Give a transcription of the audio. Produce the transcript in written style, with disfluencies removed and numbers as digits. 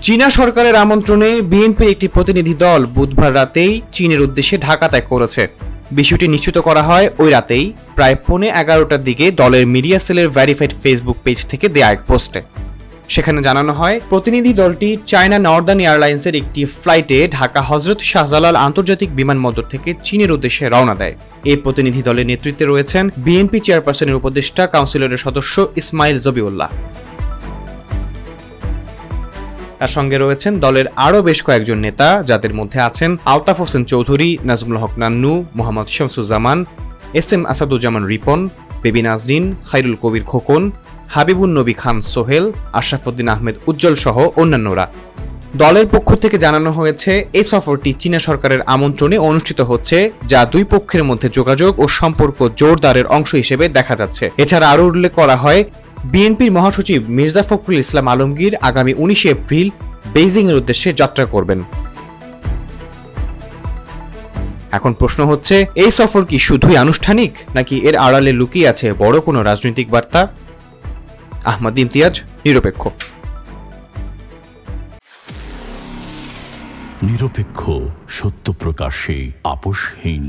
চীনা সরকারের আমন্ত্রণে বিএনপির একটি প্রতিনিধি দল বুধবার রাতেই চীনের উদ্দেশ্যে ঢাকা ত্যাগ করেছে। বিষয়টি নিশ্চিত করা হয় ওই রাতেই প্রায় 11:15টার দিকে দলের মিডিয়া সেলের ভেরিফাইড ফেসবুক পেজ থেকে দেয়া এক পোস্টে। সেখানে জানানো হয়, প্রতিনিধি দলটি চায়না নর্দার্ন এয়ারলাইন্সের একটি ফ্লাইটে ঢাকা হজরত শাহজালাল আন্তর্জাতিক বিমানবন্দর থেকে চীনের উদ্দেশ্যে রওনা দেয়। এই প্রতিনিধি দলের নেতৃত্বে রয়েছেন বিএনপি চেয়ারপারসনের উপদেষ্টা কাউন্সিলরের সদস্য ইসমাইল জবিউল্লাহ। তার সঙ্গে রয়েছেন দলের আরও বেশ কয়েকজন নেতা, যাদের মধ্যে আছেন আলতাফ হোসেন চৌধুরী, নাজমুল হক নান্নু, মোহাম্মদ শামসুজ্জামান, SM আসাদুজ্জামান রিপন, বেবি নাজরিন, খায়রুল কবির খোকন, হাবিবুন নবী খান সোহেল, আশরাফুদ্দিন আহমেদ উজ্জ্বল সহ অন্যান্যরা। দলের পক্ষ থেকে জানানো হয়েছে, এই সফরটি চীনা সরকারের আমন্ত্রণে অনুষ্ঠিত হচ্ছে, যা দুই পক্ষের মধ্যে যোগাযোগ ও সম্পর্ক জোরদারের অংশ হিসেবে দেখা যাচ্ছে। এছাড়া আরও উল্লেখ করা হয়, বিএনপির মহাসচিব মির্জা ফখরুল ইসলাম আলমগীর আগামী 19 এপ্রিল বেইজিংয়ের উদ্দেশ্যে যাত্রা করবেন। এখন প্রশ্ন হচ্ছে, এই সফর কি শুধুই আনুষ্ঠানিক, নাকি এর আড়ালে লুকিয়ে আছে বড় কোনো রাজনৈতিক বার্তা? আহমদ ইমতিয়াজ, নিরপেক্ষ। নিরপেক্ষ, সত্য প্রকাশে আপোষহীন।